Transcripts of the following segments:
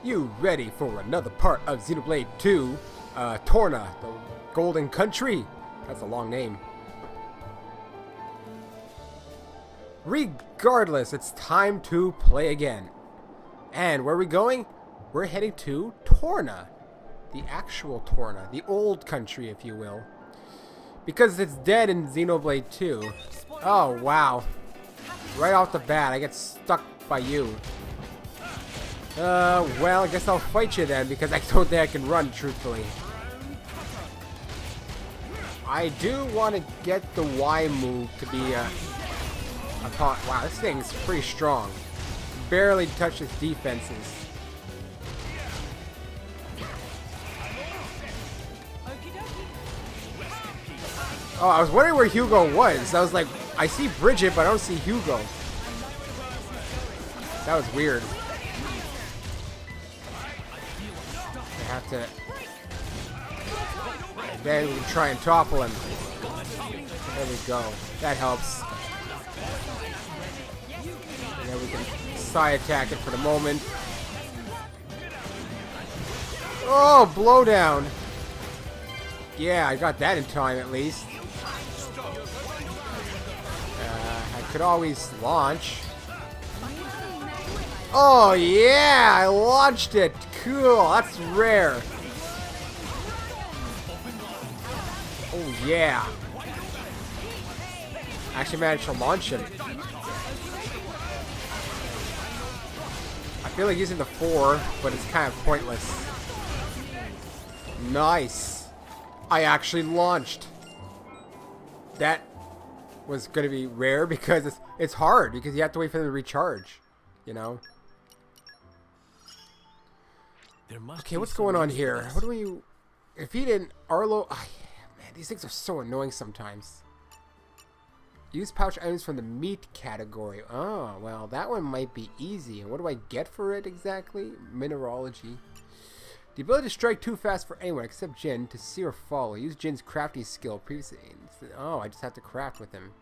You ready for another part of Xenoblade 2? Torna, the Golden Country. That's a long name. Regardless, it's time to play again. And where are we going? We're heading to Torna. The actual Torna. The old country, if you will. Because it's dead in Xenoblade 2. Oh, wow. Right off the bat, I get stuck by you. Well, I guess I'll fight you then, because I don't think I can run, truthfully. I do want to get the Y move to be a taunt. Wow, this thing's pretty strong. Barely touches defenses. Oh, I was wondering where Hugo was. I was like, I see Bridget, but I don't see Hugo. That was weird. I have to... And then we can try and topple him. There we go. That helps. And then we can side attack it for the moment. Oh, blowdown. Yeah, I got that in time at least. I could always launch. Oh yeah, I launched it. Cool, that's rare. Oh yeah. I actually managed to launch him. I feel like using the 4, but it's kind of pointless. Nice. I actually launched. That was going to be rare because it's hard because you have to wait for them to recharge, you know. Okay, what's going on here? What do we... If he didn't... Arlo... Oh, man, these things are so annoying sometimes. Use pouch items from the meat category. Oh, well, that one might be easy. And what do I get for it exactly? Mineralogy. The ability to strike too fast for anyone except Jin to see or follow. Use Jin's crafting skill previously. Oh, I just have to craft with him.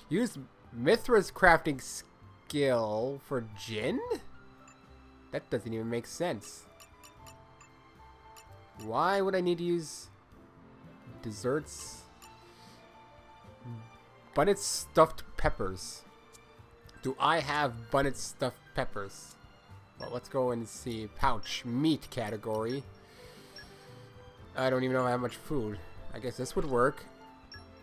Use Mithra's crafting skill for Jin? That doesn't even make sense. Why would I need to use desserts? Bunnet stuffed peppers. Do I have bunnet stuffed peppers? Well, let's go and see. Pouch, meat category. I don't even know if I have much food. I guess this would work.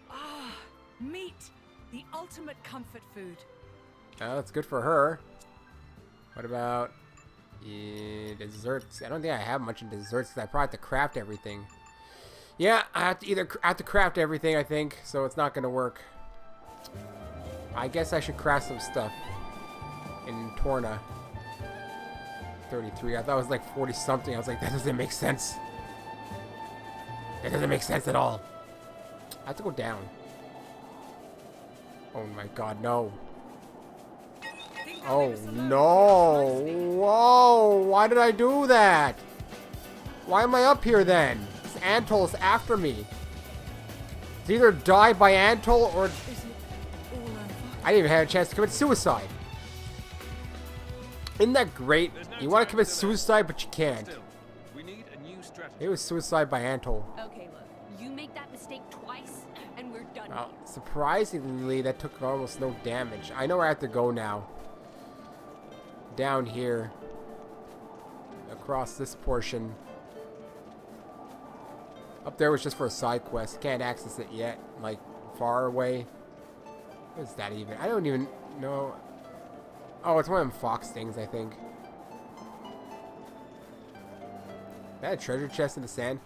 Ah, meat. The ultimate comfort food. Oh, that's good for her. What about desserts? I don't think I have much in desserts because I probably have to craft everything. Yeah, I have to craft everything, I think, so it's not going to work. I guess I should craft some stuff in Torna. 33. I thought it was like 40 something. I was like, that doesn't make sense. That doesn't make sense at all. I have to go down. Oh my god, no. Oh no. Whoa, why did I do that? Why am I up here then? This Antol's after me. It's either die by Antol or... I didn't even have a chance to commit suicide. Isn't that great? You want to commit suicide, but you can't. It was suicide by Antol. Okay, look. You make that mistake twice, and we're done. Well, surprisingly, that took almost no damage. I know where I have to go now. Down here. Across this portion. Up there was just for a side quest. Can't access it yet. Like, far away. What is that even? I don't even know. Oh, it's one of them fox things, I think. Is that a treasure chest in the sand?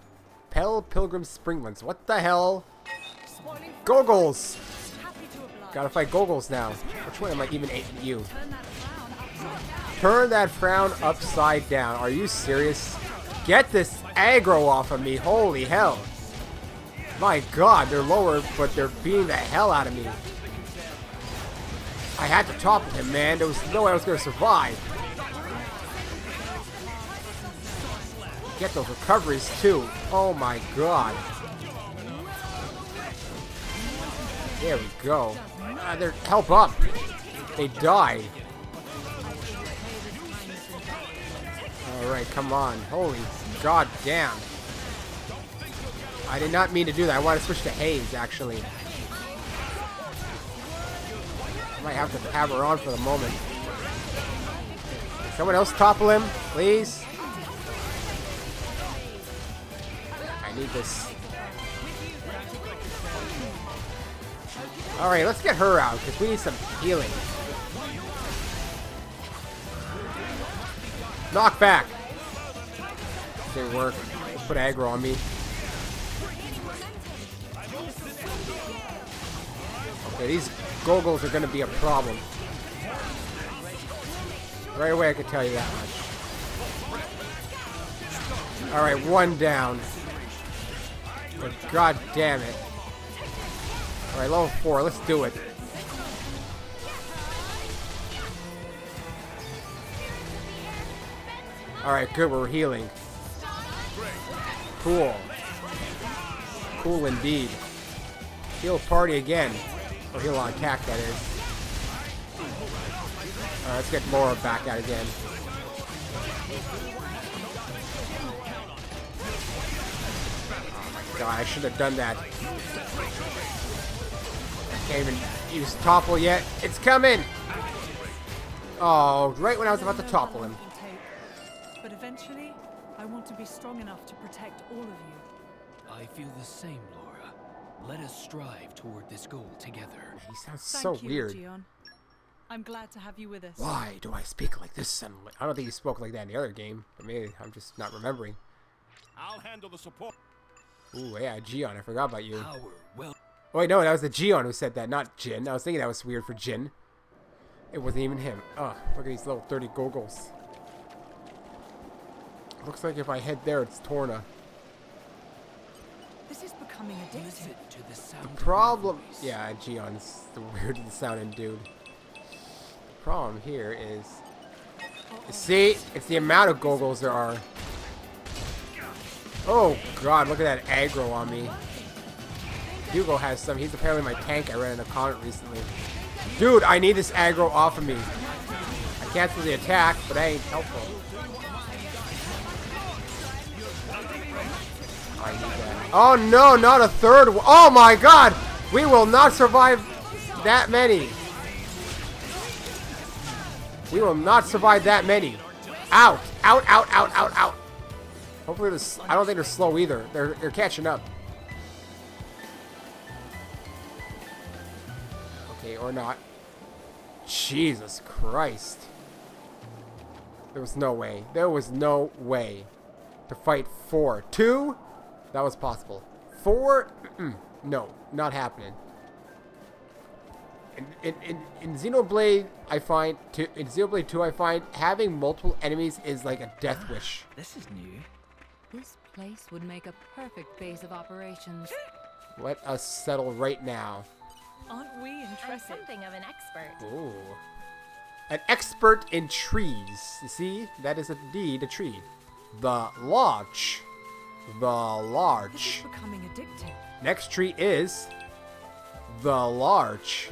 Pell Pilgrim Springlands. What the hell? Goggles! Gotta fight Goggles now. Which one am I even aiming at you? Turn that frown upside down. Are you serious? Get this aggro off of me. Holy hell. My god, they're lower, but they're beating the hell out of me. I had to topple him, man. There was no way I was going to survive. Get those recoveries, too. Oh, my God. There we go. They're help up. They died. Alright, come on. Holy god damn. I did not mean to do that. I want to switch to Haze, actually. I might have to have her on for the moment. Someone else topple him, please. I need this. Alright, let's get her out, because we need some healing. Knock back. Didn't work. Let's put aggro on me. Okay, these Goggles are going to be a problem. Right away, I can tell you that much. Alright, one down. But god damn it. Alright, level 4, let's do it. Alright, good, we're healing. Cool. Cool indeed. Heal party again. Or heal on attack, that is. Alright, let's get Laura back out again. Oh my god, I should have done that. I can't even use topple yet. It's coming! Oh, right when I was about to topple him. But eventually, I want to be strong enough to protect all of you. I feel the same, Laura. Let us strive toward this goal together. He sounds so weird. Gion. I'm glad to have you with us. Why do I speak like this suddenly? I don't think he spoke like that in the other game. But maybe I'm just not remembering. I'll handle the support. Ooh, yeah, Gion. I forgot about you. Power, well, Oh, wait, no, that was the Gion who said that, not Jin. I was thinking that was weird for Jin. It wasn't even him. Oh, look at these little 30 Goggles. Looks like if I head there, it's Torna. This is becoming addictive. listen to the sound. The problem... of my voice. Yeah, Gion's the weirdest sounding dude. The problem here is... See? It's the amount of Goggles there are. Oh, God, look at that aggro on me. Hugo has some. He's apparently my tank I read in a comment recently. Dude, I need this aggro off of me. I cancel the attack, but that ain't helpful. I need that. Oh no, not a third one. Oh my god! We will not survive that many. We will not survive that many. Out! Out, out, out, out, out. Hopefully this, I don't think they're slow either. They're catching up. Okay, or not. Jesus Christ. There was no way. There was no way to fight 4. 2? That was possible. 4? No, not happening. In Xenoblade, I find in Xenoblade 2, I find having multiple enemies is like a death wish. This is new. This place would make a perfect base of operations. Let us settle right now. Aren't we I'm interested? something of an expert. Ooh. An expert in trees. You see? That is indeed a tree. The larch. The This larch. is becoming addictive. Next tree is the larch.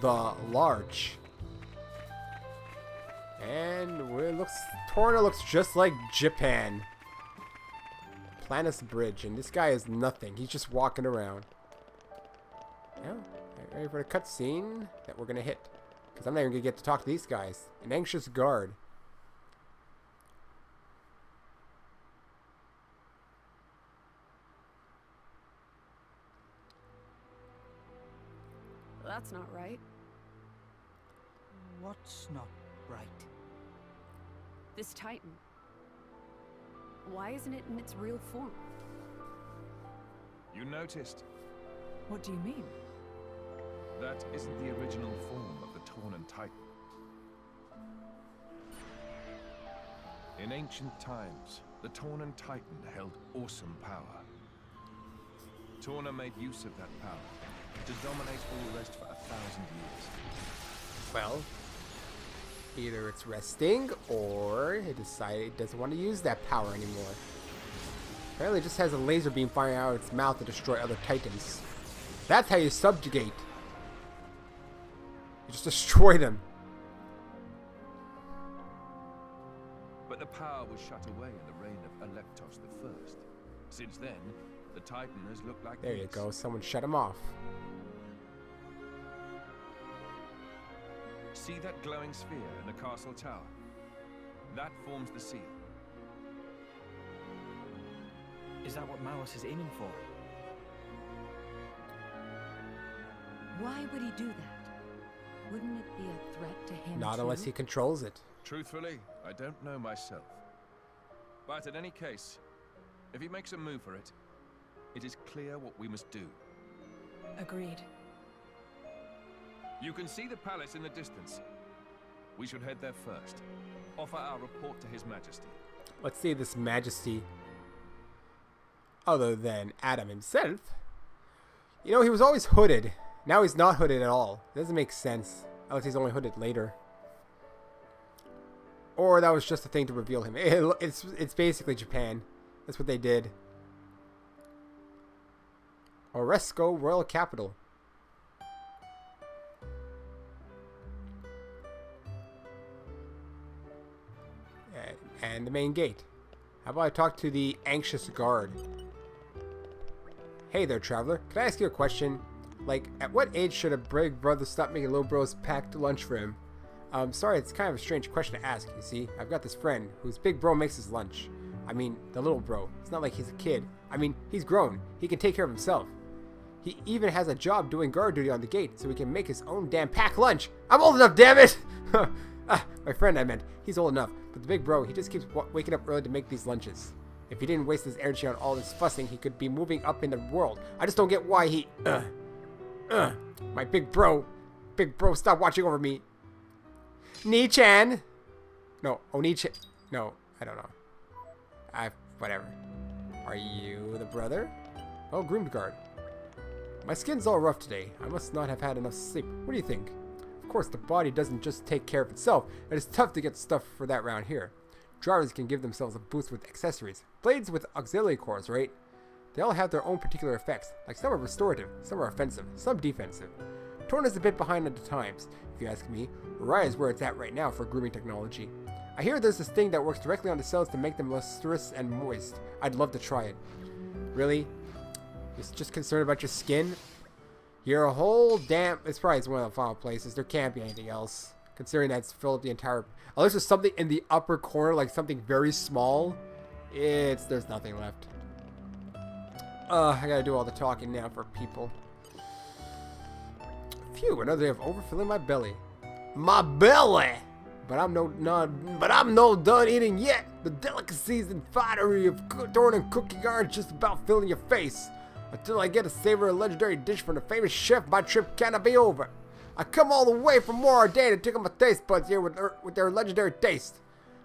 The larch. And it looks, Torna looks just like Japan. Planus Bridge, and this guy is nothing. He's just walking around. Yeah, ready for the cutscene that we're gonna hit, because I'm not even gonna get to talk to these guys. An anxious guard. That's not right. What's not right? This Titan. Why isn't it in its real form? You noticed? What do you mean? That isn't the original form of the Tornan Titan. In ancient times, the Tornan Titan held awesome power. Torna made use of that power to dominate all the rest for 1,000 years. Well, either it's resting, or it decided it doesn't want to use that power anymore. Apparently it just has a laser beam firing out of its mouth to destroy other titans. That's how you subjugate. You just destroy them. But the power was shut away in the reign of Electos I. Since then, the Titan has looked like There you this. go. Someone shut him off. See that glowing sphere in the castle tower? That forms the seal. Is that what Malos is aiming for? Why would he do that? Wouldn't it be a threat to him Not too? unless he controls it. Truthfully, I don't know myself. But in any case, if he makes a move for it, it is clear what we must do. Agreed. You can see the palace in the distance. We should head there first. Offer our report to His Majesty. Let's see this majesty. Other than Addam himself. You know, he was always hooded. Now he's not hooded at all. It doesn't make sense. Unless he's only hooded later. Or that was just a thing to reveal him. It's basically Japan. That's what they did. Auresco, Royal Capital. And the main gate. How about I talk to the anxious guard? Hey there, traveler. Can I ask you a question? Like, at what age should a big brother stop making little bros pack lunch for him? Sorry, it's kind of a strange question to ask, you see. I've got this friend whose big bro makes his lunch. I mean, the little bro. It's not like he's a kid. I mean, he's grown. He can take care of himself. He even has a job doing guard duty on the gate so he can make his own damn pack lunch. I'm old enough, damn it! My friend, I meant. He's old enough. But the big bro, he just keeps waking up early to make these lunches. If he didn't waste his energy on all this fussing, he could be moving up in the world. I just don't get why he... My big bro. Big bro, stop watching over me. Ni-chan. No, Oni-chan. No, I don't know. Whatever. Are you the brother? Oh, groomed guard. My skin's all rough today. I must not have had enough sleep. What do you think? Of course, the body doesn't just take care of itself. It is tough to get stuff for that round here. Drivers can give themselves a boost with accessories. Blades with auxiliary cores, right? They all have their own particular effects. Like some are restorative, some are offensive, some defensive. Torna's a bit behind at the times, if you ask me. Uriah is where it's at right now for grooming technology. I hear there's this thing that works directly on the cells to make them lustrous and moist. I'd love to try it. Really? You're just concerned about your skin? You're a whole damn... It's probably one of the final places. There can't be anything else. Considering that's filled up the entire... Unless there's something in the upper corner, like something very small. There's nothing left. I gotta do all the talking now for people. Phew, another day of overfilling my belly. My belly! But I'm no done eating yet. The delicacies and finery of Torna and cooking are just about filling your face. Until I get to savor a legendary dish from the famous chef, my trip cannot be over. I come all the way from Moradane to tickle my taste buds here with their legendary taste.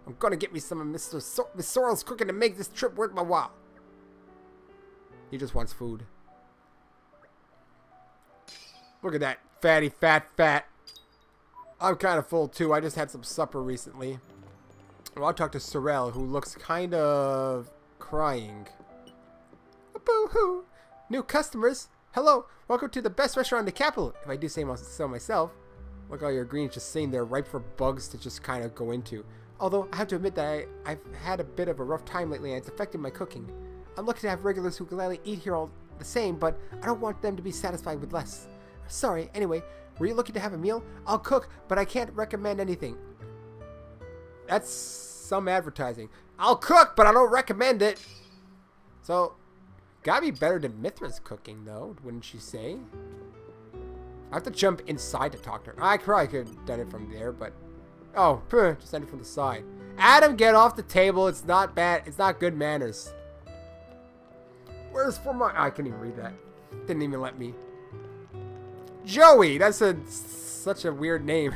I'm gonna get me some of Miss Sorrel's cooking to make this trip worth my while. He just wants food. Look at that fatty fat. I'm kind of full too. I just had some supper recently. Well, I'll talk to Sorrel, who looks kind of crying. Boo-hoo! New customers! Hello! Welcome to the best restaurant in the capital, if I do say so myself. Look, all your greens just sitting there ripe for bugs to just kind of go into. Although, I have to admit that I've had a bit of a rough time lately and it's affected my cooking. I'm lucky to have regulars who gladly eat here all the same, but I don't want them to be satisfied with less. Sorry, anyway, were you looking to have a meal? I'll cook, but I can't recommend anything. That's some advertising. I'll cook, but I don't recommend it. So, gotta be better than Mithra's cooking, though, wouldn't you say? I have to jump inside to talk to her. I probably could have done it from there, but... Oh, just end it from the side. Addam, get off the table. It's not bad. It's not good manners. Where's for my... I couldn't even read that. Didn't even let me. Joey! That's such a weird name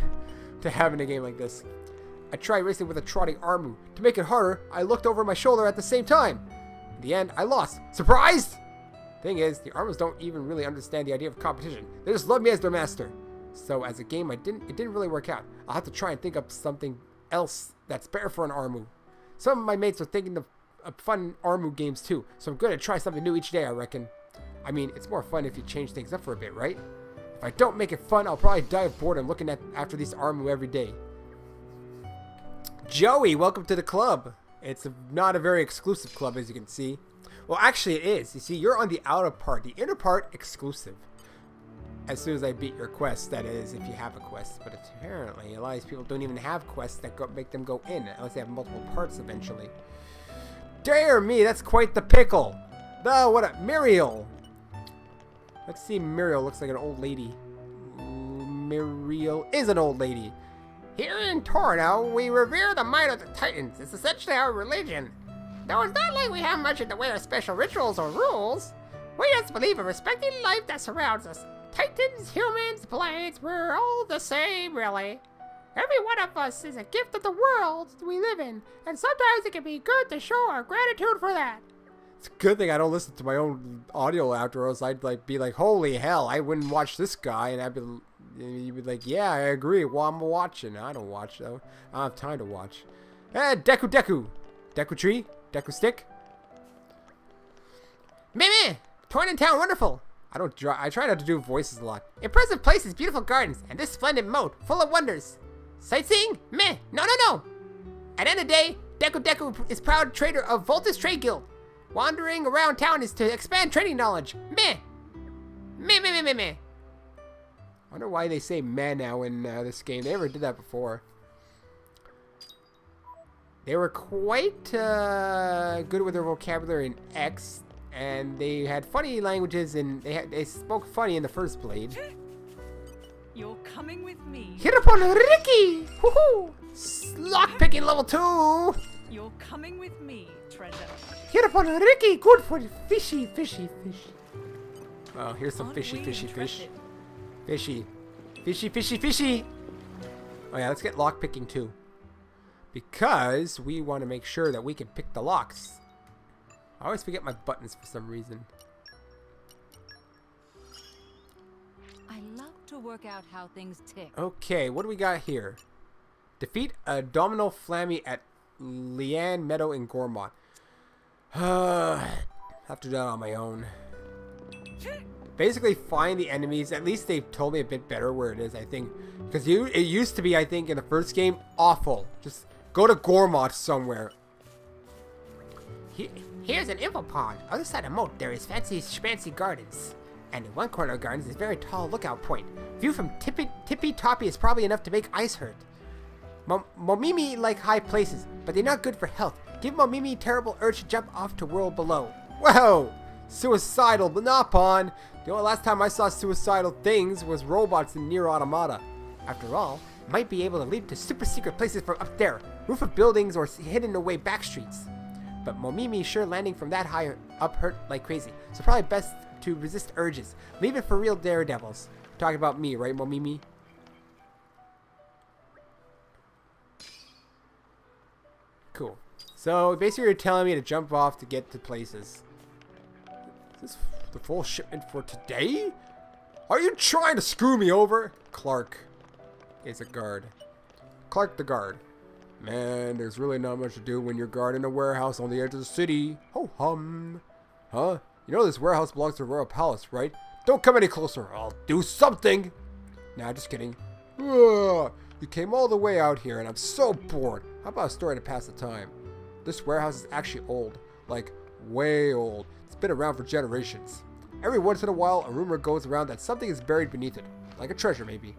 to have in a game like this. I tried racing with a trotting Armu. To make it harder, I looked over my shoulder at the same time. In the end, I lost. Surprised? Thing is, the Armus don't even really understand the idea of competition. They just love me as their master. So as a game, it didn't really work out. I'll have to try and think up something else that's better for an Armu. Some of my mates are thinking of fun Armu games too, so I'm going to try something new each day, I reckon. I mean, it's more fun if you change things up for a bit, right? If I don't make it fun, I'll probably die of boredom looking after these Armu every day. Joey, welcome to the club. It's not a very exclusive club, as you can see. Well, actually it is. You see, you're on the outer part. The inner part, exclusive. As soon as I beat your quest, that is, if you have a quest. But apparently, a lot of these people don't even have quests that make them go in, unless they have multiple parts eventually. Dear me, that's quite the pickle. Oh, what a... Muriel. Let's see, Muriel looks like an old lady. Muriel is an old lady. Here in Torna, we revere the might of the Titans. It's essentially our religion. Though it's not like we have much in the way of special rituals or rules. We just believe in respecting life that surrounds us. Titans, humans, blades, we're all the same, really. Every one of us is a gift of the world we live in, and sometimes it can be good to show our gratitude for that. It's a good thing I don't listen to my own audio afterwards. I'd be like, holy hell, I wouldn't watch this guy, and you'd be like, yeah, I agree. Well, I'm watching. I don't watch though. I don't have time to watch. Deku tree, Deku stick. Meh. Torn town, wonderful. I try not to do voices a lot. Impressive places, beautiful gardens, and this splendid moat, full of wonders. Sightseeing? Meh. No. At the end of the day, Deku is proud trader of Voltus Trade Guild. Wandering around town is to expand trading knowledge. Meh. Meh. I wonder why they say meh now in this game. They never did that before. They were quite good with their vocabulary in X. And they had funny languages, and they spoke funny in the first Blade. You're coming with me. Hit upon Ricky! Woohoo! Lockpicking level 2! You're coming with me, treasure. Hit upon Ricky! Good for the fishy. Oh, here's some Aren't fishy we fish. interested? Fishy. Oh yeah, let's get lockpicking too. Because we want to make sure that we can pick the locks. I always forget my buttons for some reason. I love to work out how things tick. Okay, what do we got here? Defeat a Domino Flammy at Liane Meadow in Gormont. Have to do that on my own. Basically, find the enemies. At least they've told me a bit better where it is, I think. Because it used to be, I think, in the first game, awful. Just go to Gormont somewhere. Here's an info pond. Other side of moat, there is fancy gardens. And in one corner of gardens is a very tall lookout point. View from tippy toppy is probably enough to make ice hurt. Momimi like high places, but they're not good for health. Give Momimi terrible urge to jump off to world below. Whoa! Suicidal, but not pond. The only last time I saw suicidal things was robots in Nier Automata. After all, might be able to leap to super secret places from up there. Roof of buildings or hidden away back streets. But Momimi sure landing from that high up hurt like crazy. So probably best to resist urges. Leave it for real daredevils. Talking about me, right, Momimi? Cool. So basically you're telling me to jump off to get to places. Is this the full shipment for today? Are you trying to screw me over? Clark is a guard. Clark the guard. Man, there's really not much to do when you're guarding a warehouse on the edge of the city. Ho hum. Huh? You know this warehouse belongs to Royal Palace, right? Don't come any closer. I'll do something. Nah, just kidding. Ugh, you came all the way out here and I'm so bored. How about a story to pass the time? This warehouse is actually old. Like, way old. It's been around for generations. Every once in a while, a rumor goes around that something is buried beneath it. Like a treasure, maybe.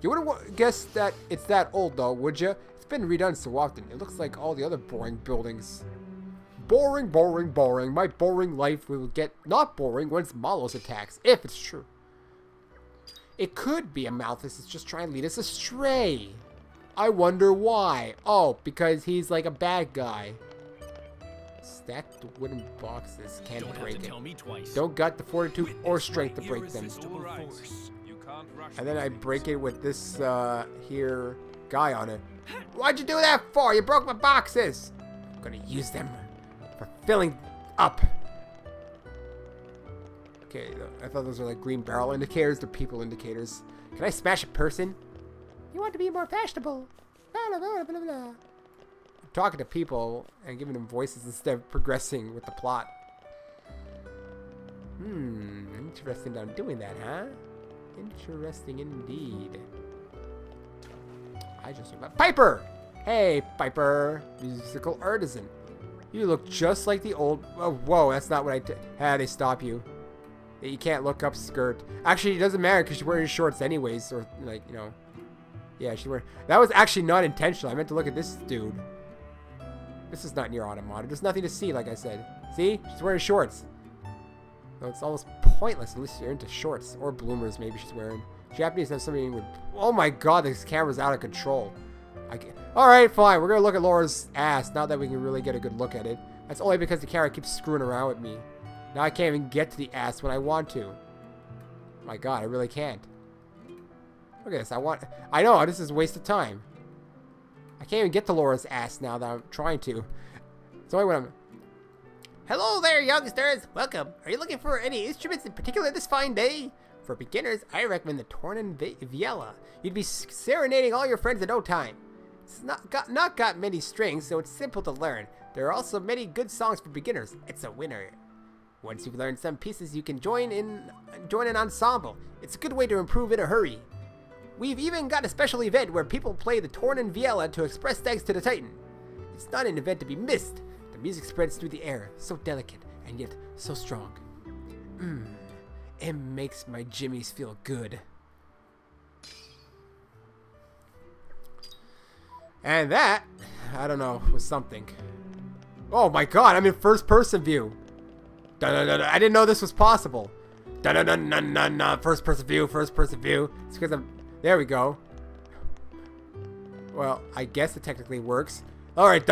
You wouldn't guess that it's that old, though, would you? It's been redone so often. It looks like all the other boring buildings. Boring. My boring life will get not boring once Malos attacks, if it's true. It could be a Malthus is just trying to lead us astray. I wonder why. Oh, because he's like a bad guy. Stack the wooden boxes. Can't break it. Don't got the fortitude or strength to break them. And then I break it with this here guy on it. Why'd you do that for? You broke my boxes. I'm gonna use them for filling up. Okay, I thought those were like green barrel indicators. They're people indicators. Can I smash a person? You want to be more fashionable. Blah, blah, blah, blah. I'm talking to people and giving them voices instead of progressing with the plot. Interesting that I'm doing that, huh? Interesting indeed. I just remember Piper! Hey, Piper, musical artisan. You look just like the old... Oh, whoa, that's not what I had. They stop you. You can't look up skirt. Actually, it doesn't matter because she's wearing shorts anyways. Or, like, you know. Yeah, she's wearing... That was actually not intentional. I meant to look at this dude. This is not near Automata. There's nothing to see, like I said. See? She's wearing shorts. So it's almost pointless unless you're into shorts. Or bloomers, maybe she's wearing. Japanese have something with... Oh my god, this camera's out of control. Alright, fine. We're going to look at Laura's ass. Now that we can really get a good look at it. That's only because the camera keeps screwing around with me. Now I can't even get to the ass when I want to. My god, I really can't. Look at this. I know, this is a waste of time. I can't even get to Laura's ass now that I'm trying to. It's only when I'm... Hello there, youngsters. Welcome. Are you looking for any instruments in particular this fine day? For beginners, I recommend the Torna Viola. You'd be serenading all your friends in no time. It's not got many strings, so it's simple to learn. There are also many good songs for beginners. It's a winner. Once you've learned some pieces, you can join an ensemble. It's a good way to improve in a hurry. We've even got a special event where people play the Torna Viola to express thanks to the Titan. It's not an event to be missed. The music spreads through the air, so delicate and yet so strong. It makes my jimmies feel good. And that, I don't know, was something. Oh my god, I'm in first person view. I didn't know this was possible. First person view, first person view. It's because I'm... There we go. Well, I guess it technically works. Alright.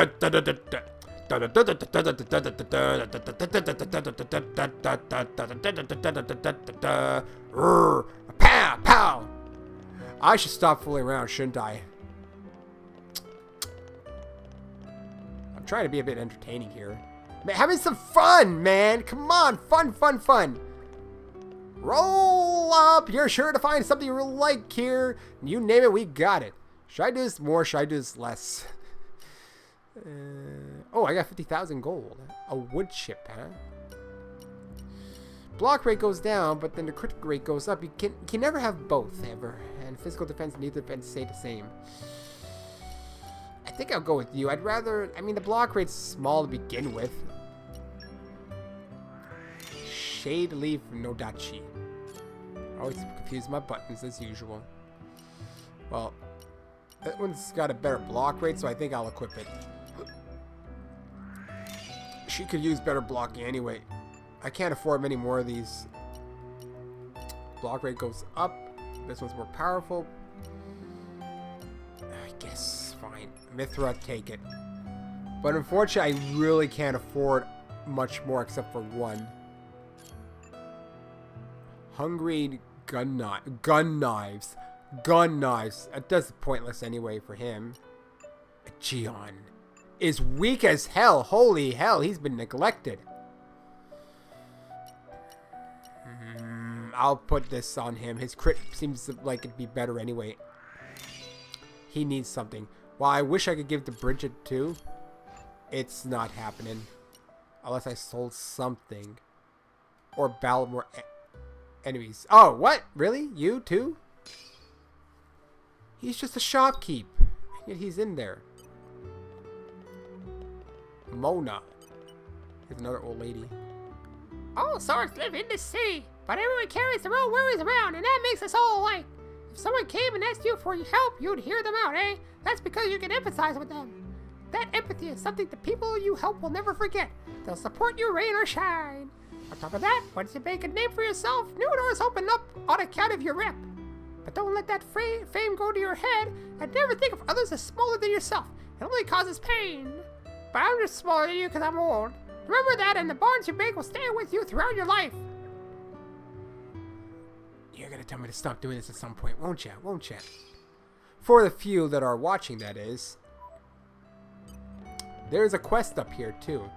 Pow, pow. I should stop fooling around, shouldn't I? I'm trying to be a bit entertaining here. Having some fun, man. Come on. Fun. Roll up. You're sure to find something you really like here. You name it, we got it. Should I do this more? Should I do this less? Oh, I got 50,000 gold. A wood chip, huh? Block rate goes down, but then the crit rate goes up. You can never have both, ever. And physical defense and neither defense stay the same. I think I'll go with you. I'd rather... I mean, the block rate's small to begin with. Shade leaf Nodachi. Always confuse my buttons as usual. Well, that one's got a better block rate, so I think I'll equip it. She could use better blocking anyway. I can't afford many more of these. Block rate goes up. This one's more powerful. I guess, fine. Mithra, take it. But unfortunately, I really can't afford much more except for one. Hungry gun knives. Gun knives. That's pointless anyway for him. Gion is weak as hell. Holy hell, he's been neglected. I'll put this on him. His crit seems like it'd be better anyway. He needs something. Well, I wish I could give to Bridget too. It's not happening. Unless I sold something. Or battled more enemies. Oh, what? Really? You too? He's just a shopkeep. Yet he's in there. Mona. Here's another old lady. All sorts live in the city, but everyone carries their own worries around, and that makes us all alike. If someone came and asked you for your help, you'd hear them out, eh? That's because you can empathize with them. That empathy is something the people you help will never forget. They'll support you rain or shine. On top of that, once you make a name for yourself, new doors open up on account of your rep. But don't let that fame go to your head, and never think of others as smaller than yourself. It only causes pain. But I'm just smaller than you because I'm old. Remember that, and the bonds you make will stay with you throughout your life. You're gonna tell me to stop doing this at some point, won't you? Won't you? For the few that are watching, that is. There's a quest up here, too.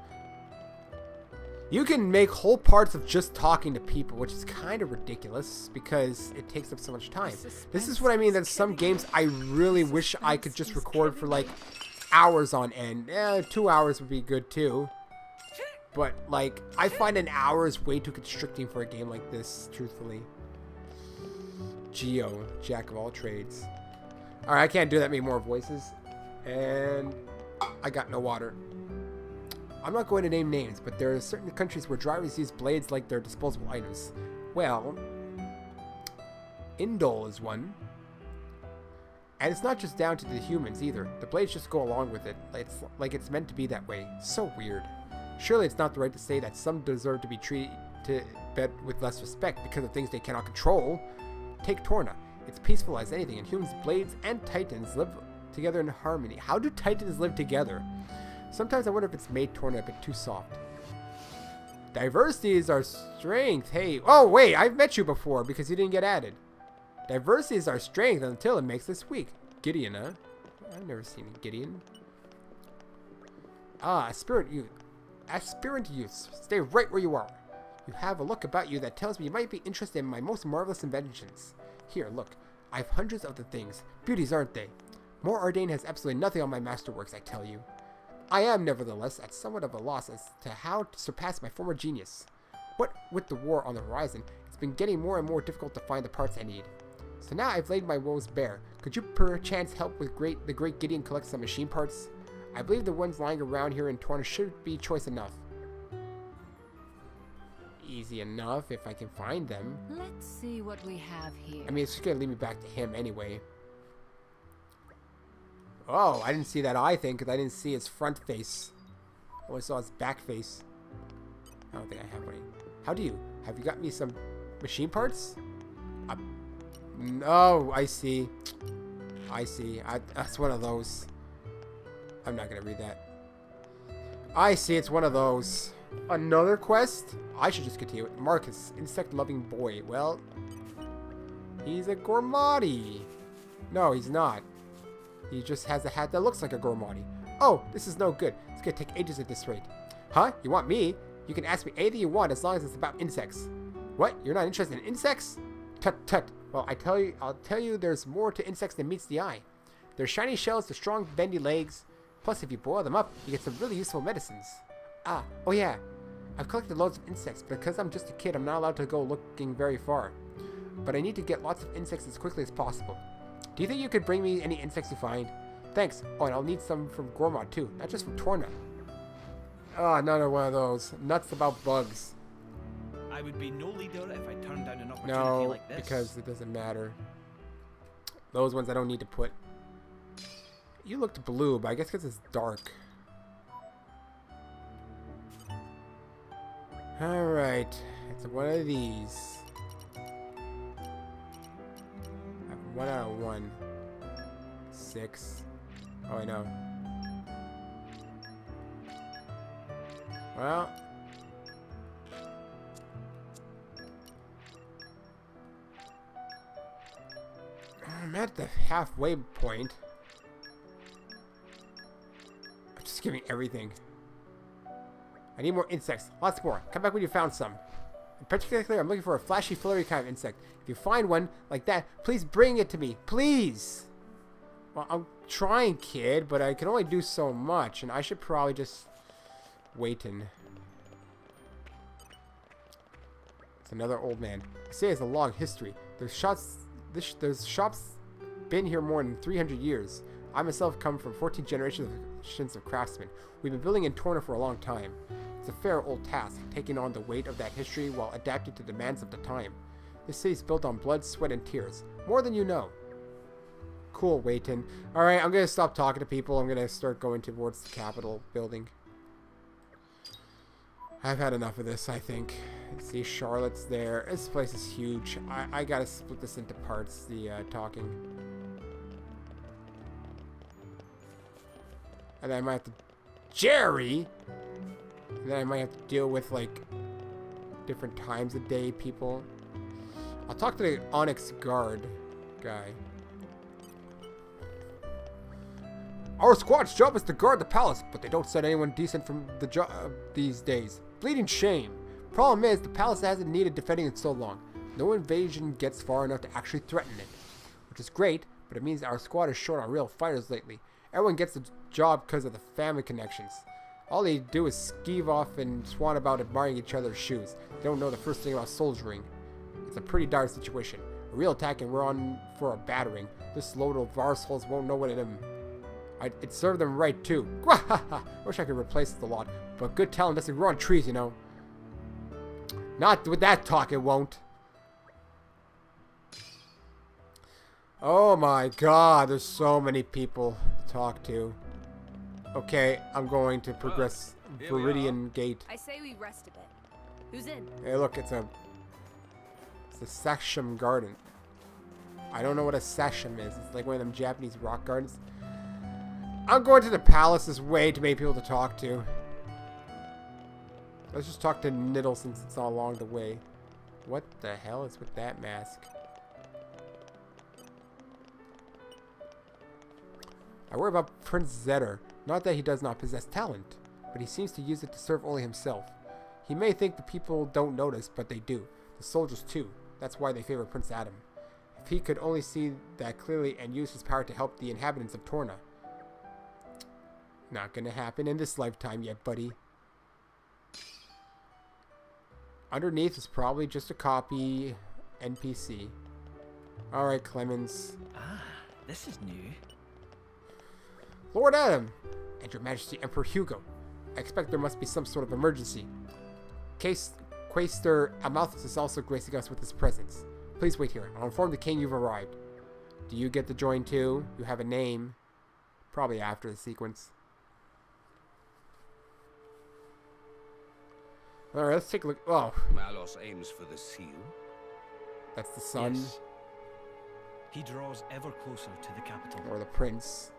You can make whole parts of just talking to people, which is kind of ridiculous because it takes up so much time. This is what I mean, that some games I really wish I could just record for like hours on end. 2 hours would be good too. But like, I find an hour is way too constricting for a game like this, truthfully. Geo, jack of all trades. Alright, I can't do that many more voices. And I got no water. I'm not going to name names, but there are certain countries where drivers use blades like they're disposable items. Well, Indol is one. And it's not just down to the humans either. The blades just go along with it. It's like it's meant to be that way. So weird. Surely it's not the right to say that some deserve to be treated with less respect because of things they cannot control. Take Torna. It's peaceful as anything, and humans, blades, and titans live together in harmony. How do titans live together? Sometimes I wonder if it's made Torna a bit too soft. Diversity is our strength. Hey, oh wait, I've met you before because you didn't get added. Diversity is our strength until it makes us weak. Gideon, huh? I've never seen Gideon. Ah, aspirant youth. Aspirant youths, stay right where you are. You have a look about you that tells me you might be interested in my most marvelous inventions. Here, look. I have hundreds of the things. Beauties, aren't they? More Ardain has absolutely nothing on my masterworks, I tell you. I am, nevertheless, at somewhat of a loss as to how to surpass my former genius. What with the war on the horizon, it's been getting more and more difficult to find the parts I need. So now I've laid my woes bare. Could you perchance help with the great Gideon collect some machine parts? I believe the ones lying around here in Torna should be choice enough. Easy enough if I can find them. Let's see what we have here. I mean, it's just gonna lead me back to him anyway. Oh, I didn't see that eye thing because I didn't see his front face. I only saw his back face. I don't think I have any. How do you? Have you got me some machine parts? No, I see. I see. That's one of those. I'm not gonna read that. I see, it's one of those. Another quest? I should just continue it. Marcus, insect-loving boy. Well, he's a Gormati. No, he's not. He just has a hat that looks like a Gormati. Oh, this is no good. It's gonna take ages at this rate. Huh? You want me? You can ask me anything you want as long as it's about insects. What? You're not interested in insects? Tut tut. Well, I'll tell you there's more to insects than meets the eye. Their shiny shells, their strong bendy legs. Plus, if you boil them up, you get some really useful medicines. Ah, oh yeah. I've collected loads of insects, but because I'm just a kid, I'm not allowed to go looking very far. But I need to get lots of insects as quickly as possible. Do you think you could bring me any insects you find? Thanks. Oh, and I'll need some from Gormod too, not just from Torna. Ah, another one of those. Nuts about bugs. I would be no leader if I turned down an opportunity like this. Because it doesn't matter. Those ones I don't need to put. You looked blue, but I guess because it's dark. Alright. It's one of these. I have 1 out of 1. 6. Oh, I know. Well. I'm at the halfway point. I'm just giving everything. I need more insects. Lots more. Come back when you found some. And particularly, I'm looking for a flashy, flurry kind of insect. If you find one like that, please bring it to me. Please! Well, I'm trying, kid, but I can only do so much. And I should probably just wait and... It's another old man. I say it's a long history. There's shops been here more than 300 years. I myself come from 14 generations of craftsmen. We've been building in Torna for a long time. It's a fair old task, taking on the weight of that history while adapting to the demands of the time. This city's built on blood, sweat, and tears. More than you know. Cool, Waitin. Alright, I'm gonna stop talking to people. I'm gonna start going towards the Capitol building. I've had enough of this, I think. See, Charlotte's there. This place is huge. I gotta split this into parts, the talking. And then I might have to... Jerry! And then I might have to deal with, like, different times of day people. I'll talk to the Onyx Guard guy. Our squad's job is to guard the palace, but they don't send anyone decent from the job these days. Bleeding shame. Problem is, the palace hasn't needed defending in so long. No invasion gets far enough to actually threaten it. Which is great, but it means our squad is short on real fighters lately. Everyone gets the job because of the family connections. All they do is skeeve off and swan about admiring each other's shoes. They don't know the first thing about soldiering. It's a pretty dire situation. A real attack and we're on for a battering. This load of arseholes won't know what it is. It served them right too. Wish I could replace the lot, but good talent doesn't grow on trees, you know. Not with that talk, it won't. Oh my god, there's so many people to talk to. Okay, I'm going to progress Viridian Gate. I say we rest a bit. Who's in? Hey, look, it's a Sasham garden. I don't know what a Sasham is. It's like one of them Japanese rock gardens. I'm going to the palace. There's way too many people to talk to. Let's just talk to Niddle since it's all along the way. What the hell is with that mask? I worry about Prince Zetter. Not that he does not possess talent, but he seems to use it to serve only himself. He may think the people don't notice, but they do. The soldiers too. That's why they favor Prince Addam. If he could only see that clearly and use his power to help the inhabitants of Torna. Not gonna happen in this lifetime yet, buddy. Underneath is probably just a copy NPC. Alright, Clemens. Ah, this is new. Lord Addam, and Your Majesty Emperor Hugo. I expect there must be some sort of emergency. Quaestor Amalthus is also gracing us with his presence. Please wait here. I'll inform the king you've arrived. Do you get to join too? You have a name. Probably after the sequence. Alright, let's take a look. Oh. Malos aims for the seal. That's the son. Yes. He draws ever closer to the capital, Or the prince.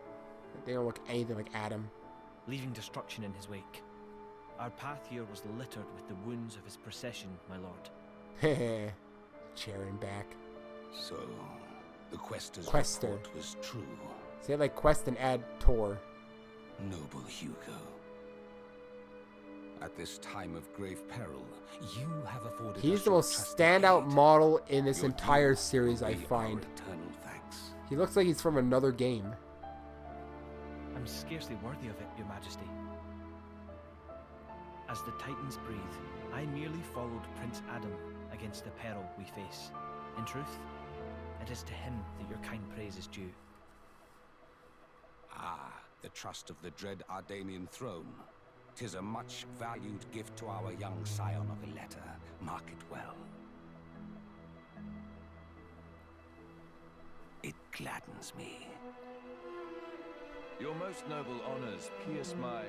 They don't look anything like Addam. leaving destruction in his wake. Our path here was littered with the wounds of his procession, my lord. Heh. Charing back. So, the Questor's Questor. report was true. Say it like Quest and add Tor. Noble Hugo. At this time of grave peril, you have afforded He's us the your most trusted standout aid. model in this Your entire youth series, will I be our find. eternal thanks. He looks like he's from another game. I'm scarcely worthy of it, your majesty. As the Titans breathe, I merely followed Prince Addam against the peril we face. In truth, it is to him that your kind praise is due. Ah, the trust of the dread Ardanian throne. 'Tis a much valued gift to our young scion of Ileta. Mark it well. It gladdens me. Your most noble honors pierce my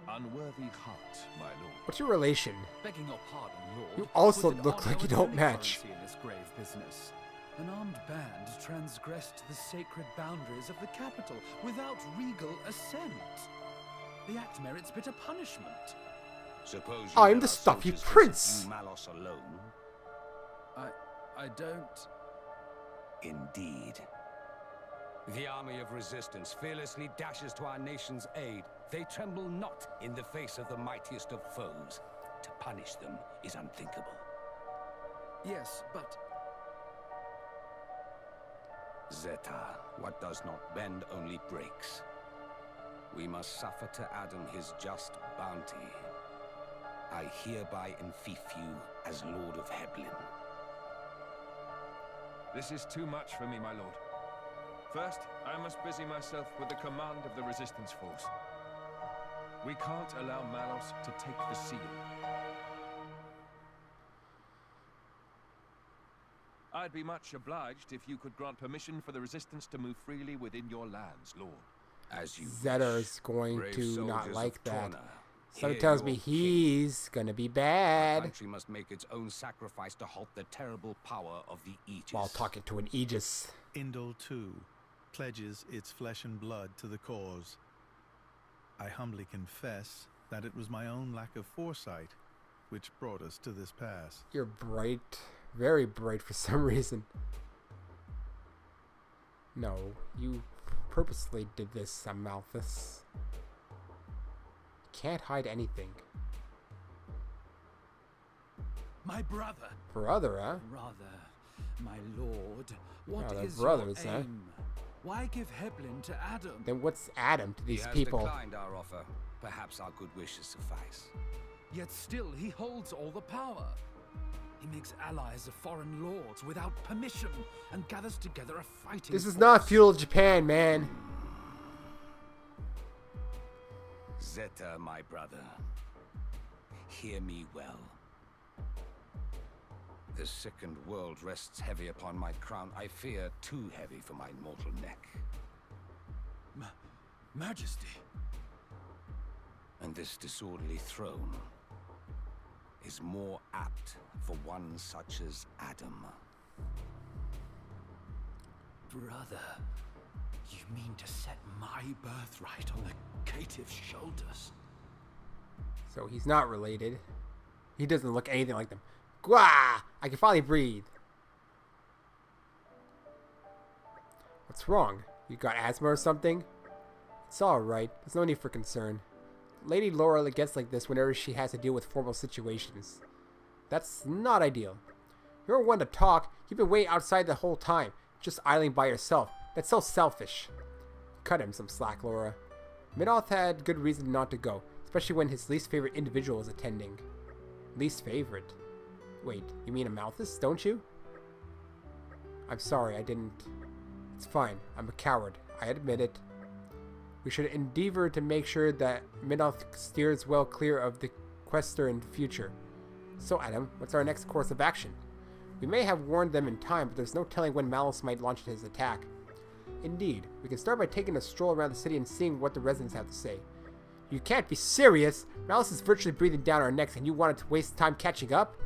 unworthy heart, my lord. What's your relation? Begging your pardon, Lord. You also was it look honor like you or don't match. delicacy in this grave business? An armed band transgressed the sacred boundaries of the capital without regal assent. The act merits bitter punishment. Suppose you I'm let the our stuffy soldiers visit prince. you Malos alone? I don't... Indeed. The army of resistance fearlessly dashes to our nation's aid. They tremble not in the face of the mightiest of foes. To punish them is unthinkable. Yes, but... Zeta, what does not bend only breaks. We must suffer to Addam his just bounty. I hereby enfeoff you as Lord of Heblin. This is too much for me, my lord. First, I must busy myself with the command of the resistance force. We can't allow Malos to take the seal. I'd be much obliged if you could grant permission for the resistance to move freely within your lands, lord. As you Zetter wish, is going brave to not soldiers like of that. Torna. Something Hear tells your me king. he's gonna be Our bad. country must make its own sacrifice to halt the terrible power of the Aegis. While talking to an Aegis. Indol too pledges its flesh and blood to the cause. I humbly confess that it was my own lack of foresight which brought us to this pass. You're bright. Very bright for some reason. No, you purposely did this, Amalthus. Can't hide anything. My brother. Brother, huh? Brother, my lord, what Oh, they're is brothers, your huh? aim? Why give Heblin to Addam? Then what's Addam to He these has people? declined our offer. Perhaps our good wishes suffice. Yet still he holds all the power. He makes allies of foreign lords without permission and gathers together a fighting This is force. not feudal Japan, man. Zeta, my brother. Hear me well. The sickened world rests heavy upon my crown. I fear too heavy for my mortal neck. Majesty. And this disorderly throne is more apt for one such as Addam. Brother, you mean to set my birthright on the caitiff's shoulders? So he's not related. He doesn't look anything like them. Gwah! I can finally breathe. What's wrong? You got asthma or something? It's alright. There's no need for concern. Lady Laura gets like this whenever she has to deal with formal situations. That's not ideal. You're one to talk. You've been waiting outside the whole time, just idling by yourself. That's so selfish. Cut him some slack, Laura. Midoth had good reason not to go, especially when his least favorite individual was attending. Least favorite? Wait, you mean a Malthus, don't you? I'm sorry, I didn't... It's fine. I'm a coward. I admit it. We should endeavor to make sure that Midoth steers well clear of the Quester in the future. So, Addam, what's our next course of action? We may have warned them in time, but there's no telling when Malos might launch his attack. Indeed, we can start by taking a stroll around the city and seeing what the residents have to say. You can't be serious! Malos is virtually breathing down our necks and you wanted to waste time catching up?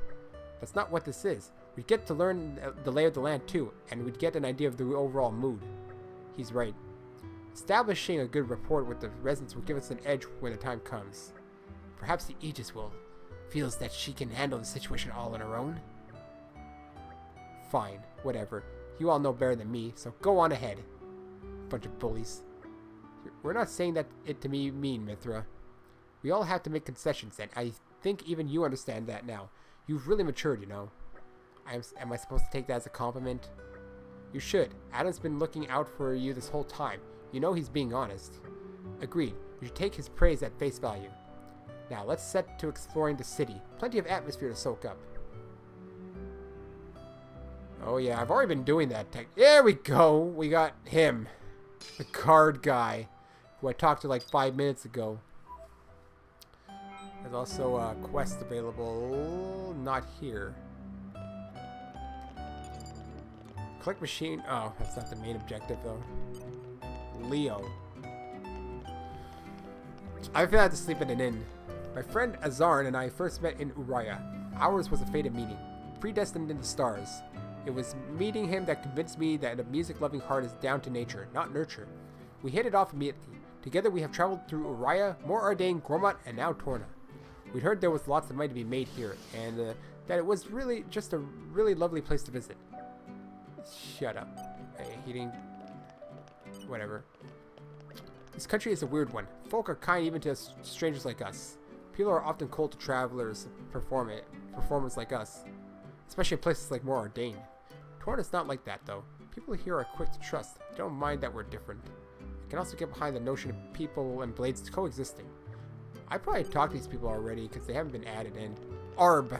That's not what this is. We'd get to learn the lay of the land too, and we'd get an idea of the overall mood. He's right. Establishing a good rapport with the residents will give us an edge when the time comes. Perhaps the Aegis will feels that she can handle the situation all on her own. Fine, whatever. You all know better than me, so go on ahead. Bunch of bullies. We're not saying that it to be mean, Mithra. We all have to make concessions, and I think even you understand that now. You've really matured, you know. Am I supposed to take that as a compliment? You should. Addam's been looking out for you this whole time. You know he's being honest. Agreed. You should take his praise at face value. Now, let's set to exploring the city. Plenty of atmosphere to soak up. Oh yeah, I've already been doing that. There we go. We got him. The card guy, who I talked to like 5 minutes ago. There's also a quest available. Not here. Collect machine. Oh, that's not the main objective though. Leo. I've had to sleep in an inn. My friend Azarn and I first met in Uriah. Ours was a fated meeting, predestined in the stars. It was meeting him that convinced me that a music-loving heart is down to nature, not nurture. We hit it off immediately. Together we have traveled through Uriah, Mor Ardain, Gormat, and now Torna. We'd heard there was lots of money to be made here, and that it was really just a really lovely place to visit. Shut up. Hey, he didn't... Whatever. This country is a weird one. Folk are kind even to strangers like us. People are often cold to travelers, performers like us. Especially in places like Mor Ardain. Torna's not like that, though. People here are quick to trust. They don't mind that we're different. I can also get behind the notion of people and blades coexisting. I probably talked to these people already, because they haven't been added in. Arb.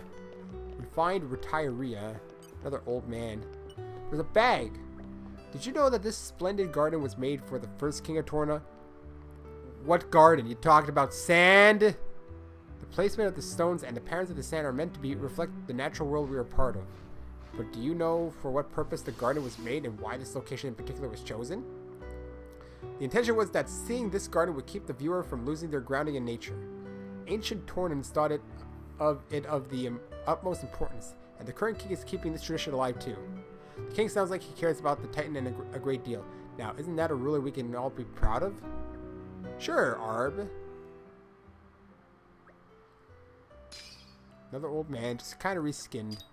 Refined retiree. Another old man. There's a bag. Did you know that this splendid garden was made for the first king of Torna? What garden? You talked about sand? The placement of the stones and the patterns of the sand are meant to reflect the natural world we are part of. But do you know for what purpose the garden was made and why this location in particular was chosen? The intention was that seeing this garden would keep the viewer from losing their grounding in nature. Ancient Tornans thought it of the utmost importance, and the current king is keeping this tradition alive too. The king sounds like he cares about the Titan and a great deal. Now, isn't that a ruler we can all be proud of? Sure, Arb. Another old man, just kind of reskinned.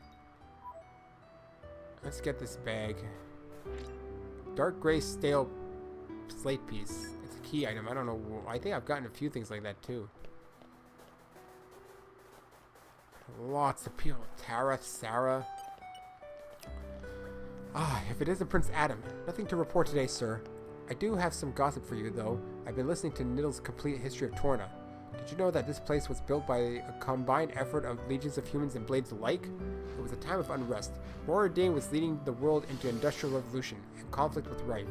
Let's get this bag. Dark gray stale slate piece. It's a key item. I don't know. I think I've gotten a few things like that too. Lots of people. Tara, Sarah. Ah, if it isn't Prince Addam. Nothing to report today, sir. I do have some gossip for you, though. I've been listening to Niddle's Complete History of Torna. Did you know that this place was built by a combined effort of legions of humans and blades alike? It was a time of unrest. Mor Ardain was leading the world into industrial revolution, and conflict was rife.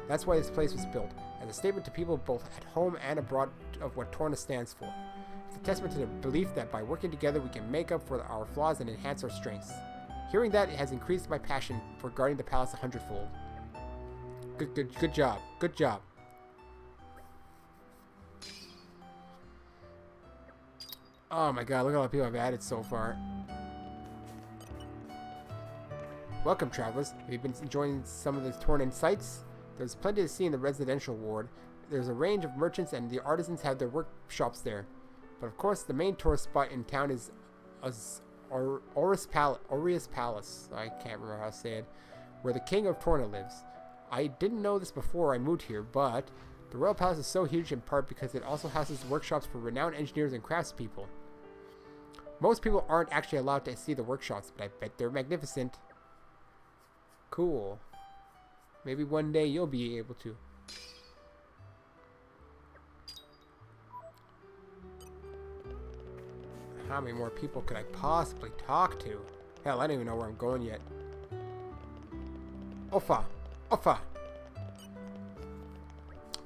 That's why this place was built, as a statement to people both at home and abroad of what Torna stands for. It's a testament to the belief that by working together we can make up for our flaws and enhance our strengths. Hearing that has increased my passion for guarding the palace 100-fold. Good job. Good job. Oh my god, look at all the people I've added so far. Welcome, travelers. Have you been enjoying some of the Tornan sights? There's plenty to see in the residential ward. There's a range of merchants and the artisans have their workshops there. But of course, the main tourist spot in town is Aureus Palace. I can't remember how to say it. Where the King of Torna lives. I didn't know this before I moved here, but the Royal Palace is so huge in part because it also houses workshops for renowned engineers and craftspeople. Most people aren't actually allowed to see the workshops, but I bet they're magnificent. Cool. Maybe one day you'll be able to. How many more people could I possibly talk to? Hell, I don't even know where I'm going yet. Offa! Offa!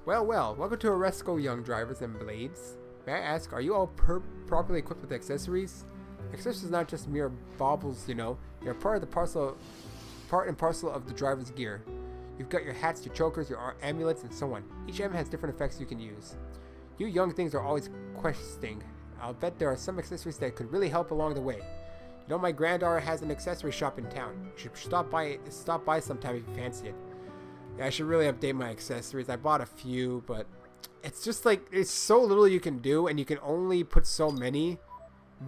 Well, welcome to Auresco, young drivers and blades. May I ask, are you all properly equipped with accessories? Accessories is not just mere baubles, you know. They're part and parcel of the driver's gear. You've got your hats, your chokers, your amulets, and so on. Each item has different effects you can use. You young things are always questing. I'll bet there are some accessories that could really help along the way. You know, my granddaughter has an accessory shop in town. You should stop by sometime if you fancy it. Yeah, I should really update my accessories. I bought a few, but it's just like, it's so little you can do, and you can only put so many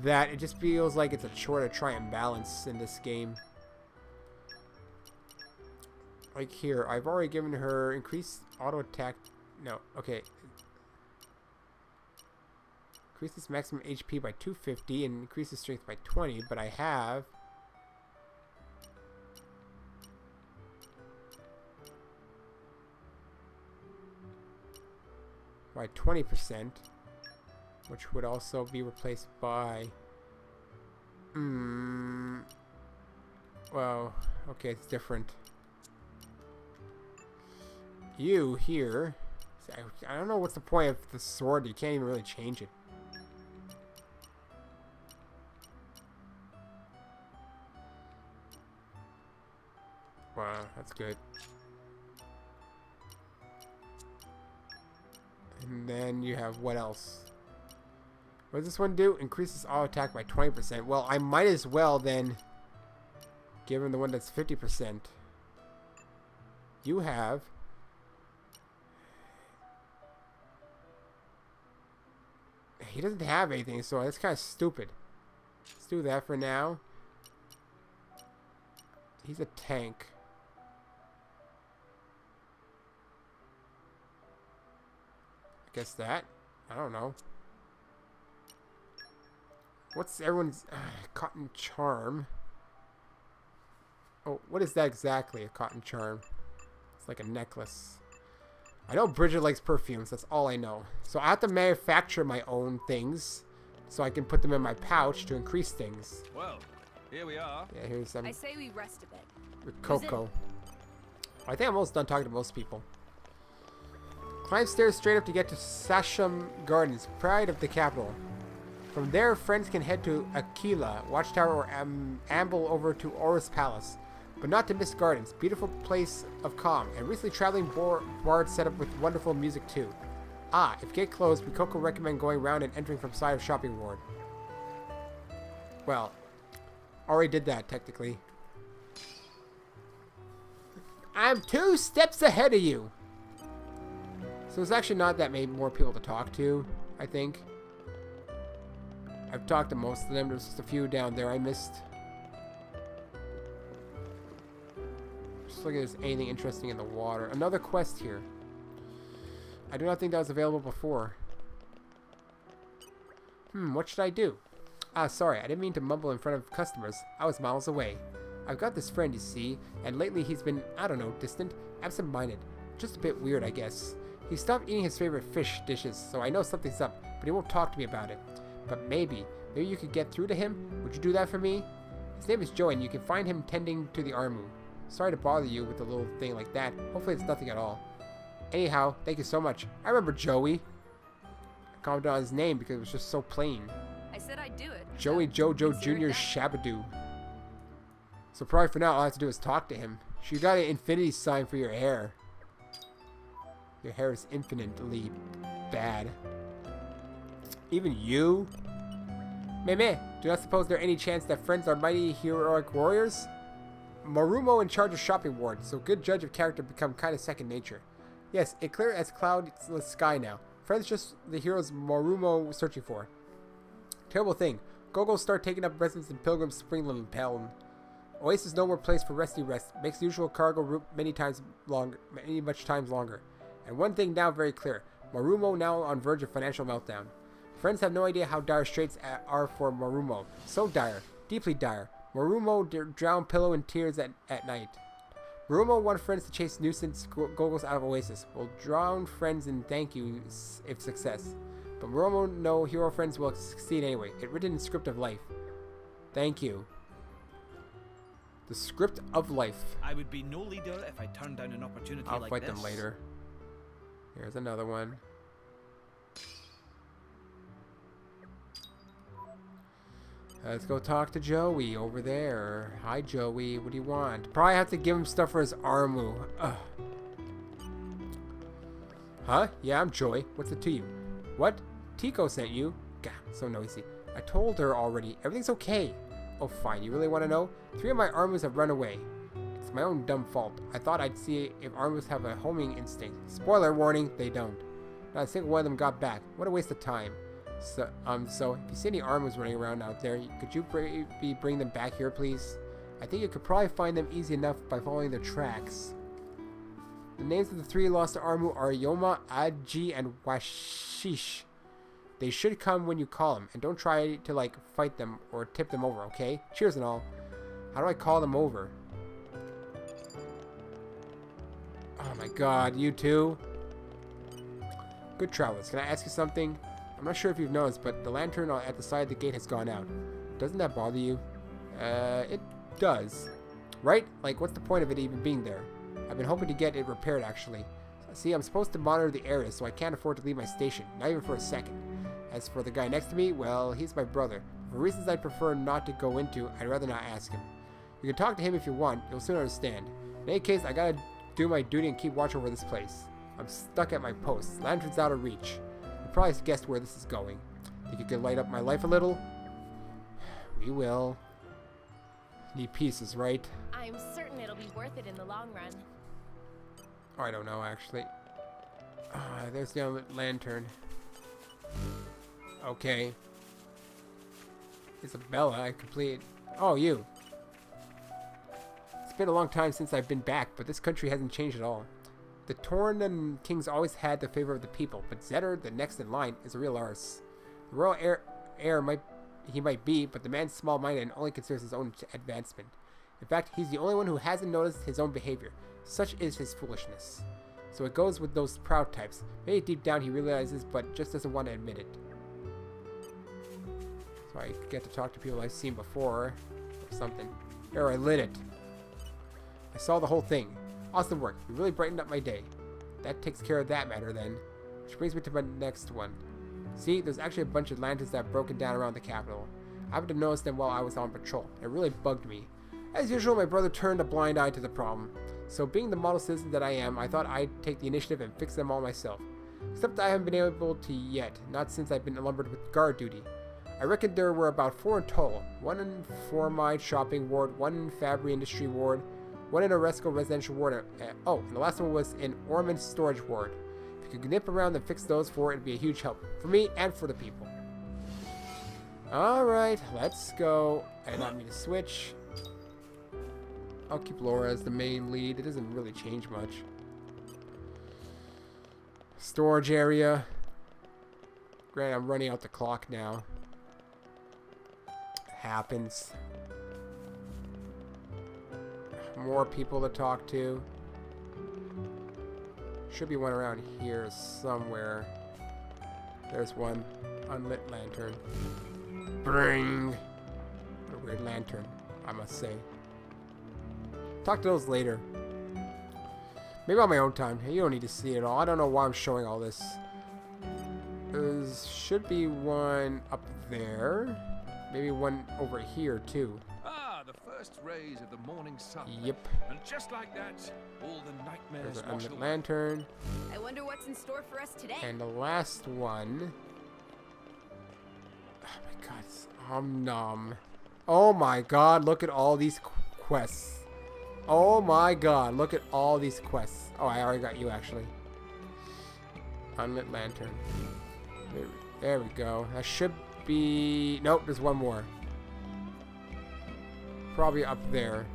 that it just feels like it's a chore to try and balance in this game. Like here, I've already given her increased auto attack. No, okay. Increases maximum HP by 250 and increases strength by 20, but I have by 20%, which would also be replaced by well, okay, it's different. You here, I don't know what's the point of the sword. You can't even really change it. Wow, that's good. And then you have what else? What does this one do? Increases auto attack by 20%. Well, I might as well then give him the one that's 50%. You have he doesn't have anything, so that's kind of stupid. Let's do that for now. He's a tank. I guess that. I don't know. What's everyone's cotton charm? Oh, what is that exactly? A cotton charm. It's like a necklace. I know Bridget likes perfumes. That's all I know. So I have to manufacture my own things so I can put them in my pouch to increase things. Well, here we are. Yeah, here's some. I say we rest a bit. With Coco. I think I'm almost done talking to most people. Climb stairs straight up to get to Sasham Gardens, pride of the capital. From there, friends can head to Aquila Watchtower or amble over to Aureus Palace. But not to miss gardens, beautiful place of calm, and recently traveling bard set up with wonderful music too. Ah, if gate closed, we Coco recommend going round and entering from side of shopping ward. Well, already did that technically. I'm 2 steps ahead of you. So there's actually not that many more people to talk to, I think. I've talked to most of them. There's just a few down there I missed. Just look if there's anything interesting in the water. Another quest here. I do not think that was available before. What should I do? Ah, sorry, I didn't mean to mumble in front of customers. I was miles away. I've got this friend, you see, and lately he's been, I don't know, distant, absent-minded. Just a bit weird, I guess. He stopped eating his favorite fish dishes, so I know something's up, but he won't talk to me about it. But maybe you could get through to him? Would you do that for me? His name is Joe, and you can find him tending to the Armu. Sorry to bother you with a little thing like that. Hopefully it's nothing at all. Anyhow, thank you so much. I remember Joey. I commented on his name because it was just so plain. I said I'd do it. Joey so Jojo consider Jr. it done. Shabadoo. So probably for now, all I have to do is talk to him. She got an infinity sign for your hair. Your hair is infinitely bad. Even you? Meh. Do not suppose there any chance that friends are mighty heroic warriors? Marumo in charge of shopping ward, so good judge of character become kind of second nature. Yes, it clear as cloudless sky now. Friends just the heroes Marumo was searching for. Terrible thing. Gogos start taking up residence in Pilgrim's Springland and Pelton. Oasis no more place for resty rest. Makes the usual cargo route many much times longer. And one thing now very clear. Marumo now on verge of financial meltdown. Friends have no idea how dire straits are for Marumo. So dire. Deeply dire. Marumo drowned Pillow in tears at night. Marumo want friends to chase nuisance Gogos out of Oasis. Will drown friends in thank yous if success. But Marumo know hero friends will succeed anyway. It written in script of life. Thank you. The script of life. I would be no leader if I turned down an opportunity I'll like fight this. them later. Here's another one. Let's go talk to Joey over there. Hi, Joey. What do you want? Probably have to give him stuff for his Armu. Ugh. Huh? Yeah, I'm Joey. What's it to you? What? Tico sent you? Gah, so noisy. I told her already. Everything's okay. Oh, fine. You really want to know? 3 of my Armus have run away. It's my own dumb fault. I thought I'd see if Armus have a homing instinct. Spoiler warning, they don't. Not a single one of them got back. What a waste of time. So if you see any Armus running around out there, could you bring them back here, please? I think you could probably find them easy enough by following their tracks. The names of the 3 lost Armu are Yoma, Aji, and Washish. They should come when you call them, and don't try to, fight them or tip them over, okay? Cheers and all. How do I call them over? Oh my god, you two. Good travelers, can I ask you something? I'm not sure if you've noticed, but the lantern at the side of the gate has gone out. Doesn't that bother you? It does. Right? What's the point of it even being there? I've been hoping to get it repaired, actually. See, I'm supposed to monitor the area, so I can't afford to leave my station, not even for a second. As for the guy next to me, well, he's my brother. For reasons I'd prefer not to go into, I'd rather not ask him. You can talk to him if you want, you'll soon understand. In any case, I gotta do my duty and keep watch over this place. I'm stuck at my post. Lantern's out of reach. You probably guessed where this is going. Think you could light up my life a little? We will. Need pieces, right? I'm certain it'll be worth it in the long run. Oh, I don't know, actually. There's the other lantern. Okay. Isabella, I complete. Oh, you. It's been a long time since I've been back, but this country hasn't changed at all. The Torna kings always had the favor of the people, but Zetter, the next in line, is a real arse. The royal heir might be, but the man's small-minded and only considers his own advancement. In fact, he's the only one who hasn't noticed his own behavior. Such is his foolishness. So it goes with those proud types. Maybe deep down he realizes, but just doesn't want to admit it. So I get to talk to people I've seen before, or something. There, I lit it. I saw the whole thing. Awesome work. You really brightened up my day. That takes care of that matter then. Which brings me to my next one. See, there's actually a bunch of lanterns that have broken down around the capital. I happened to notice them while I was on patrol. It really bugged me. As usual, my brother turned a blind eye to the problem. So being the model citizen that I am, I thought I'd take the initiative and fix them all myself. Except I haven't been able to yet, not since I've been lumbered with guard duty. I reckon there were about 4 in total. 1 in Formide shopping ward, 1 in Fabry industry ward, 1 in Auresco residential ward, and the last one was in Ormond storage ward. If you could nip around and fix those 4, it'd be a huge help. For me and for the people. Alright, let's go. I did not mean to switch. I'll keep Laura as the main lead. It doesn't really change much. Storage area. Granted, I'm running out the clock now. Happens. More people to talk to. Should be one around here somewhere. There's one. Unlit lantern. Bring. What a weird lantern, I must say. Talk to those later. Maybe on my own time. You don't need to see it all. I don't know why I'm showing all this. There should be one up there. Maybe one over here, too. Ah, the first rays of the morning sun. Yep. And just like that, all the nightmares There's an wash unlit away. lantern. I wonder what's in store for us today. And the last one. Oh my god, it's nom. Oh my god, look at all these quests. Oh my god, look at all these quests. Oh, I already got you actually. Unlit lantern. There we go. That should be... Nope, there's one more. Probably up there.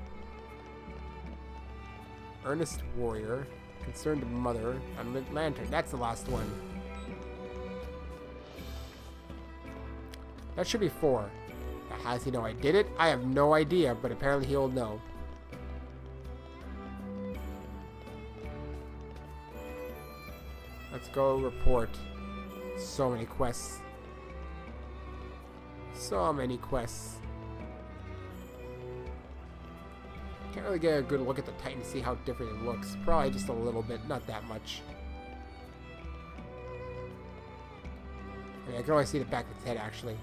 Earnest warrior. Concerned mother. Unlit lantern. That's the last one. That should be 4. How does he know I did it? I have no idea, but apparently he'll know. Let's go report. So many quests. So many quests. Can't really get a good look at the Titan to see how different it looks. Probably just a little bit, not that much. I mean, I can only see the back of its head, actually.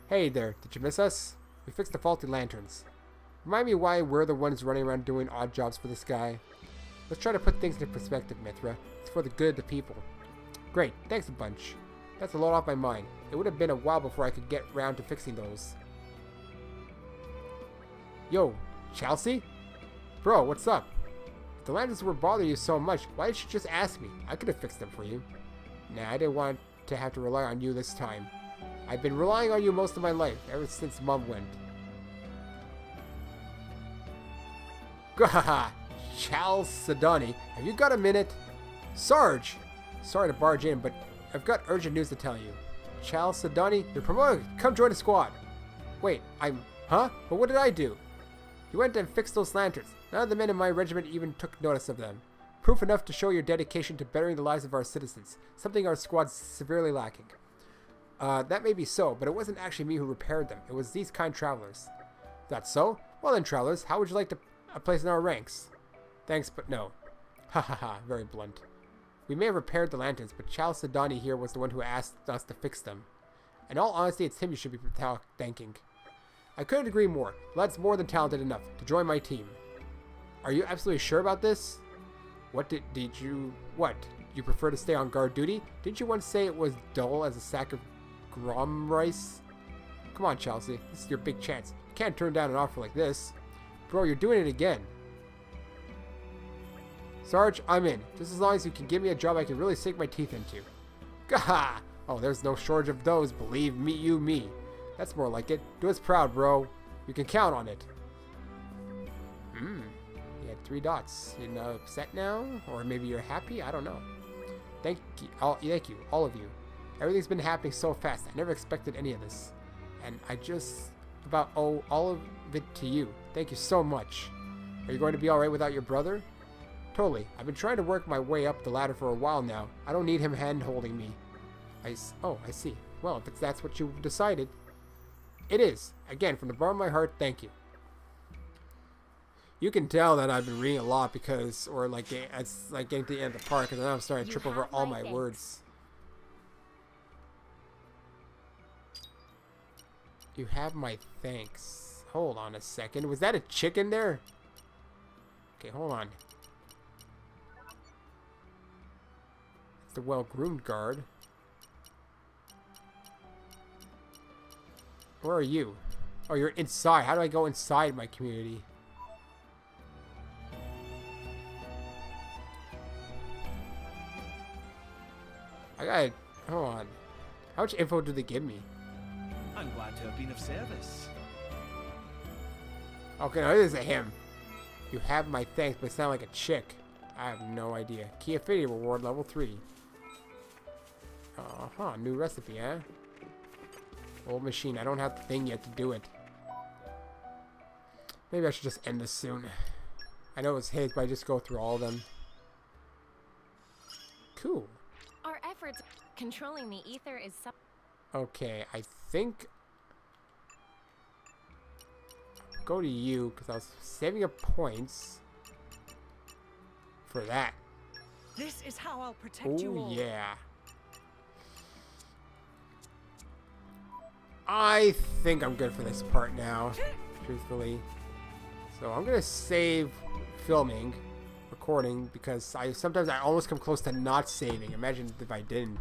Hey there, did you miss us? We fixed the faulty lanterns. Remind me why we're the ones running around doing odd jobs for this guy. Let's try to put things into perspective, Mithra. It's for the good of the people. Great, thanks a bunch. That's a lot off my mind. It would have been a while before I could get round to fixing those. Yo, Chelsea? Bro, what's up? If the lanterns were bothering you so much, why didn't you just ask me? I could have fixed them for you. Nah, I didn't want to have to rely on you this time. I've been relying on you most of my life, ever since Mom went. Gahaha! Chalcedony, have you got a minute? Sarge! Sorry to barge in, but I've got urgent news to tell you. Chalcedony, you're promoted. Come join the squad. Wait, Huh? But what did I do? You went and fixed those lanterns. None of the men in my regiment even took notice of them. Proof enough to show your dedication to bettering the lives of our citizens. Something our squad's severely lacking. That may be so, but it wasn't actually me who repaired them. It was these kind travelers. That's so? Well then, travelers, how would you like to a place in our ranks? Thanks, but no. Ha ha ha, very blunt. We may have repaired the lanterns, but Chalcedony here was the one who asked us to fix them. In all honesty, it's him you should be thanking. I couldn't agree more. The lad's more than talented enough to join my team. Are you absolutely sure about this? What did you prefer to stay on guard duty? Didn't you once say it was dull as a sack of grom rice? Come on, Chelsea. This is your big chance. You can't turn down an offer like this. Bro, you're doing it again. Sarge, I'm in. Just as long as you can give me a job I can really sink my teeth into. Gah! Oh, there's no shortage of those, believe me. That's more like it. Do us proud, bro. You can count on it. You had 3 dots. You know, upset now? Or maybe you're happy? I don't know. Thank you, all of you. Everything's been happening so fast. I never expected any of this. And I just about owe all of it to you. Thank you so much. Are you going to be alright without your brother? Totally. I've been trying to work my way up the ladder for a while now. I don't need him hand-holding me. I see. Well, if that's what you've decided. It is. Again, from the bottom of my heart, thank you. You can tell that I've been reading a lot because, or like, it's like getting to the end of the part because now I'm starting to trip over all my words. You have my thanks. Hold on a second. Was that a chicken there? Okay, hold on. It's the well-groomed guard. Where are you? Oh, you're inside. How do I go inside my community? I gotta... Hold on. How much info do they give me? I'm glad to have been of service. Okay, no, this is a him. You have my thanks, but it sounds like a chick. I have no idea. Key affinity reward level 3. New recipe, huh? Old machine. I don't have the thing yet to do it. Maybe I should just end this soon. I know it's his, but I just go through all of them. Cool. Our efforts controlling the ether is Okay, I think... Go to you, because I was saving up points. for that. This is how I'll protect you Oh, all. yeah. I think I'm good for this part now, truthfully. So I'm going to save recording, because sometimes I almost come close to not saving. Imagine if I didn't.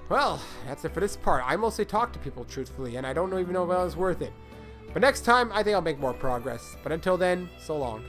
Well, that's it for this part. I mostly talk to people, truthfully, and I don't even know if it was worth it. But next time, I think I'll make more progress. But until then, so long.